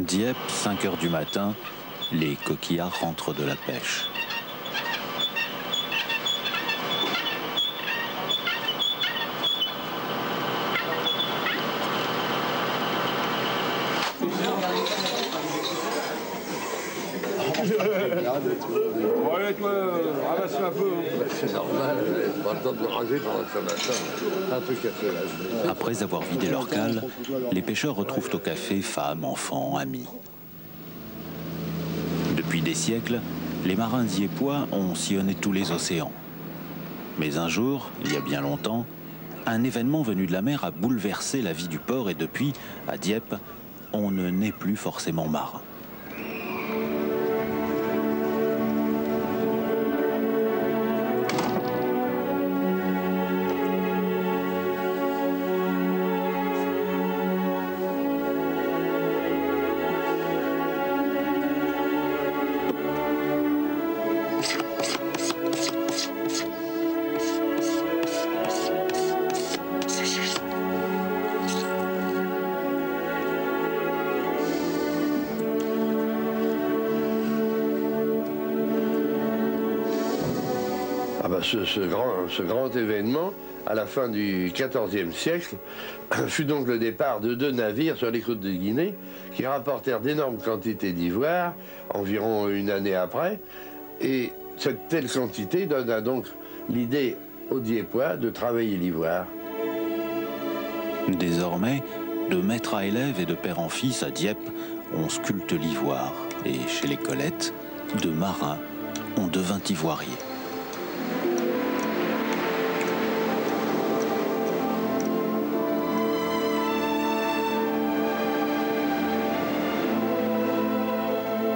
Dieppe, 5 heures du matin, les coquillards rentrent de la pêche. Ouais, toi, ramasse un peu. C'est normal, pas le temps de le raser pendant ce matin. Un peu cassé là. Après avoir vidé leur cale, les pêcheurs retrouvent au café femmes, enfants, amis. Depuis des siècles, les marins diepois ont sillonné tous les océans. Mais un jour, il y a bien longtemps, un événement venu de la mer a bouleversé la vie du port et depuis, à Dieppe, on ne naît plus forcément marin. Ce grand événement, à la fin du XIVe siècle, fut donc le départ de 2 navires sur les côtes de Guinée qui rapportèrent d'énormes quantités d'ivoire, environ une année après. Et cette telle quantité donna donc l'idée aux Diepois de travailler l'ivoire. Désormais, de maître à élève et de père en fils à Dieppe, on sculpte l'ivoire. Et chez les Collettes, de marins, on devint ivoirier.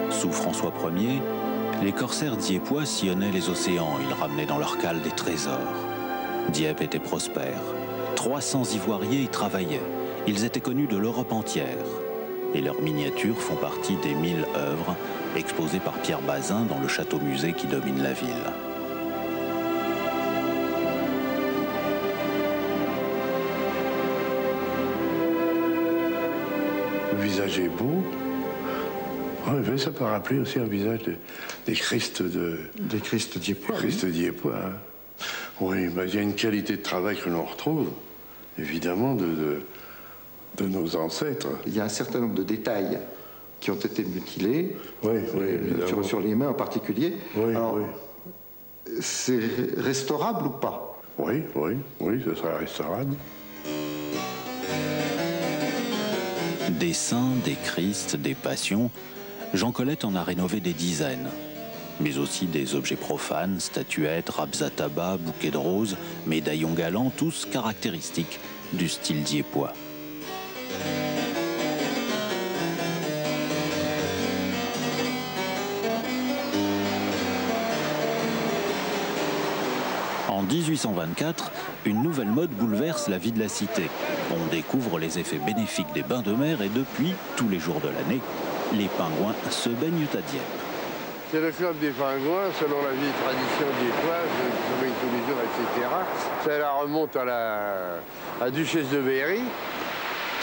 Sous François Ier, les corsaires diepois sillonnaient les océans, ils ramenaient dans leur cale des trésors. Dieppe était prospère, 300 ivoiriers y travaillaient, ils étaient connus de l'Europe entière. Et leurs miniatures font partie des 1000 œuvres exposées par Pierre Bazin dans le château-musée qui domine la ville. Le visage est beau. Oui, mais ça peut rappeler aussi un visage des Christ Des Christ diepois. Christ diepois. Hein. Oui, ben, il y a une qualité de travail que l'on retrouve, évidemment, de nos ancêtres. Il y a un certain nombre de détails qui ont été mutilés, oui, oui, sur les mains en particulier. Oui, alors, oui. C'est restaurable ou pas? Oui, oui, oui, ce sera restaurable. Des saints, des Christ, des passions, Jean Collet en a rénové des dizaines. Mais aussi des objets profanes, statuettes, râpes à tabac, bouquets de roses, médaillons galants, tous caractéristiques du style diepois. En 1824, une nouvelle mode bouleverse la vie de la cité. On découvre les effets bénéfiques des bains de mer et depuis, tous les jours de l'année, les pingouins se baignent à Dieppe. C'est le club des pingouins, selon la vieille tradition diepoise, qui se baigne tous les jours, etc. Ça la remonte à la duchesse de Berry,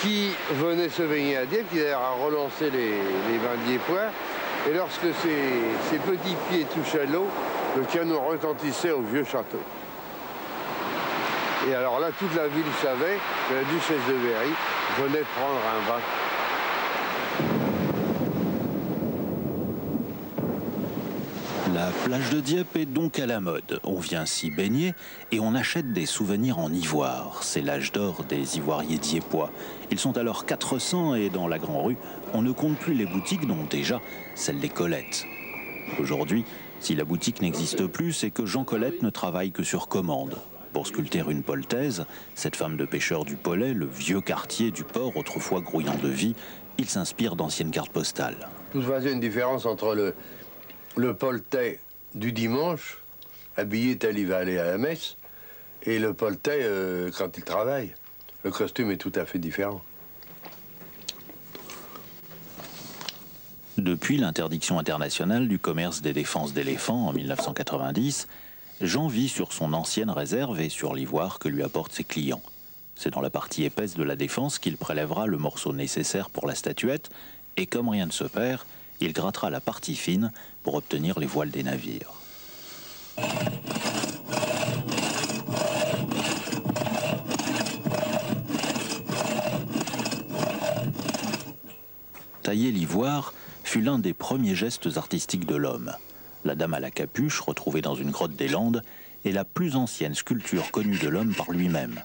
qui venait se baigner à Dieppe, qui d'ailleurs a relancé les bains diepois. Et lorsque ses petits pieds touchaient l'eau, le canon retentissait au vieux château. Et alors là, toute la ville savait que la duchesse de Berry venait de prendre un bain. La plage de Dieppe est donc à la mode. On vient s'y baigner et on achète des souvenirs en ivoire. C'est l'âge d'or des ivoiriers diepois. Ils sont alors 400 et dans la Grand Rue, on ne compte plus les boutiques, dont déjà celle des Collettes. Aujourd'hui, si la boutique n'existe plus, c'est que Jean Collet ne travaille que sur commande. Pour sculpter une poltaise, cette femme de pêcheur du Pollet, le vieux quartier du port, autrefois grouillant de vie, il s'inspire d'anciennes cartes postales. Tout ça, c'est une différence entre le poltais du dimanche, habillé tel il va aller à la messe, et le poltais quand il travaille. Le costume est tout à fait différent. Depuis l'interdiction internationale du commerce des défenses d'éléphants en 1990, Jean vit sur son ancienne réserve et sur l'ivoire que lui apportent ses clients. C'est dans la partie épaisse de la défense qu'il prélèvera le morceau nécessaire pour la statuette Et comme rien ne se perd, il grattera la partie fine pour obtenir les voiles des navires. Tailler l'ivoire fut l'un des premiers gestes artistiques de l'homme. La dame à la capuche, retrouvée dans une grotte des Landes, est la plus ancienne sculpture connue de l'homme par lui-même.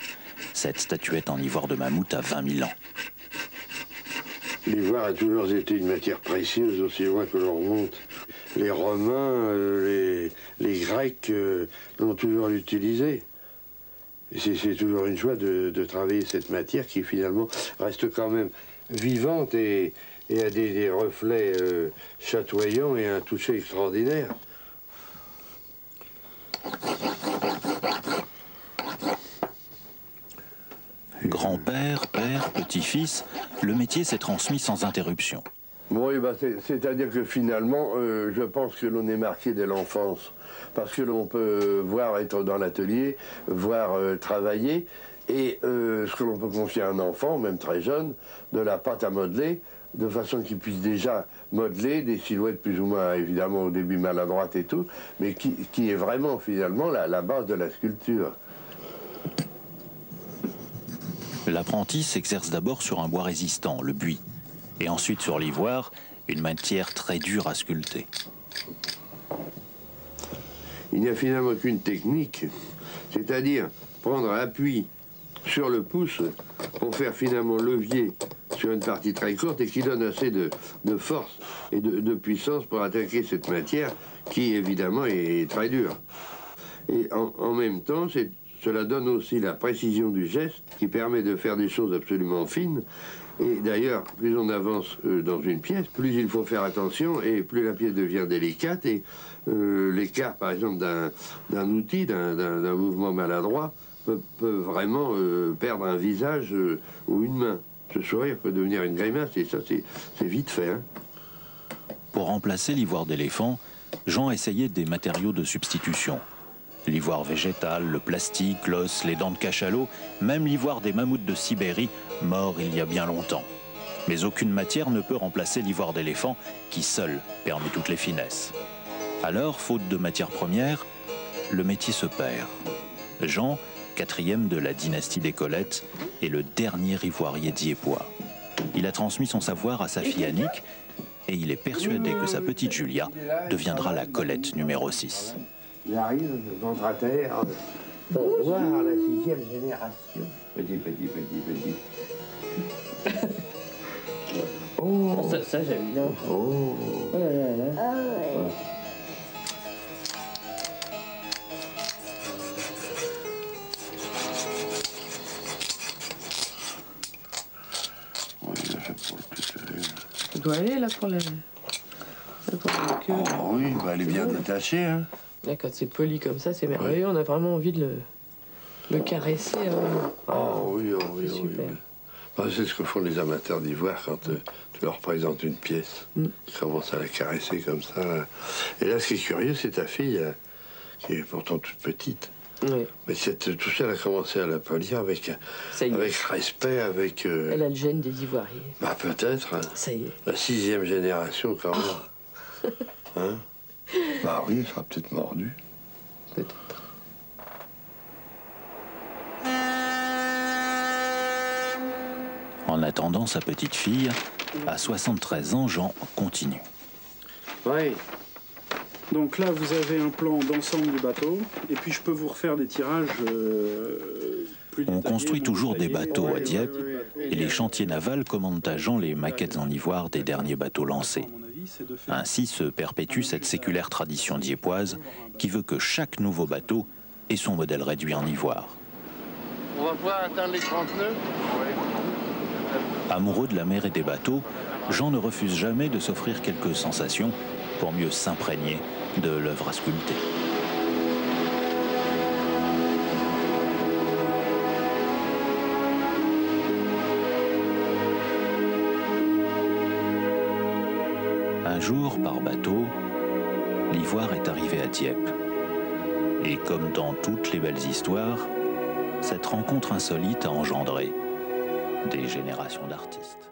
Cette statuette en ivoire de mammouth a 20 000 ans. L'ivoire a toujours été une matière précieuse aussi loin que l'on remonte. Les Romains, les Grecs l'ont toujours utilisé. C'est toujours une joie de travailler cette matière qui finalement reste quand même vivante et a des reflets chatoyants et un toucher extraordinaire. Grand-père, père, petit-fils, le métier s'est transmis sans interruption. Oui, bah c'est-à-dire que finalement, je pense que l'on est marqué dès l'enfance. Parce que l'on peut voir être dans l'atelier, voir travailler, et ce que l'on peut confier à un enfant, même très jeune, de la pâte à modeler, de façon qu'il puisse déjà modeler des silhouettes plus ou moins, évidemment, au début maladroites et tout, mais qui est vraiment, finalement, la base de la sculpture. L'apprenti s'exerce d'abord sur un bois résistant, le buis, et ensuite sur l'ivoire, une matière très dure à sculpter. Il n'y a finalement qu'une technique, c'est-à-dire prendre appui sur le pouce pour faire finalement levier sur une partie très courte et qui donne assez de force et de puissance pour attaquer cette matière qui évidemment est très dure. Et en même temps, cela donne aussi la précision du geste qui permet de faire des choses absolument fines. Et d'ailleurs, plus on avance dans une pièce, plus il faut faire attention et plus la pièce devient délicate. Et l'écart, par exemple, d'un outil, d'un mouvement maladroit, peut vraiment perdre un visage ou une main. Ce sourire peut devenir une grimace et ça, c'est vite fait. Hein. Pour remplacer l'ivoire d'éléphant, Jean essayait des matériaux de substitution. L'ivoire végétal, le plastique, l'os, les dents de cachalot, même l'ivoire des mammouths de Sibérie, morts il y a bien longtemps. Mais aucune matière ne peut remplacer l'ivoire d'éléphant qui seul permet toutes les finesses. Alors, faute de matière première, le métier se perd. Jean, 4e de la dynastie des Collettes, est le dernier ivoirier diepois. Il a transmis son savoir à sa fille Annick et il est persuadé que sa petite Julia deviendra la Colette numéro 6. Il arrive, ventre à terre, pour voir la 6e génération. Petit. Oh, ça j'aime bien. Oh. Oh là là là. Ah ouais. Tu dois aller là pour la queue. Oh oui, bah, elle est bien détachée. Hein. Là, quand c'est poli comme ça, c'est merveilleux. On a vraiment envie de le caresser. Oh oui. Super. Bah, c'est ce que font les amateurs d'ivoire quand tu leur présentes une pièce. Ils commencent à la caresser comme ça. Là. Et là, ce qui est curieux, c'est ta fille, qui est pourtant toute petite. Oui. Mais tout ça, elle a commencé à la polir avec respect, avec... Elle a le gène des ivoiriers. Bah peut-être. Hein. Ça y est. La 6e génération, quand même. Hein? Bah oui, elle sera peut-être mordue. Peut-être. En attendant sa petite fille, à 73 ans, Jean continue. Oui. Donc là, vous avez un plan d'ensemble du bateau, et puis je peux vous refaire des tirages plus détaillés. On construit toujours des bateaux à Dieppe, et les chantiers navals commandent à Jean les maquettes en ivoire des derniers bateaux lancés. Ainsi se perpétue cette séculaire tradition dieppoise qui veut que chaque nouveau bateau ait son modèle réduit en ivoire. On va pouvoir atteindre les 30 nœuds. Amoureux de la mer et des bateaux, Jean ne refuse jamais de s'offrir quelques sensations pour mieux s'imprégner de l'œuvre à sculpter. Un jour, par bateau, l'ivoire est arrivé à Dieppe. Et comme dans toutes les belles histoires, cette rencontre insolite a engendré des générations d'artistes.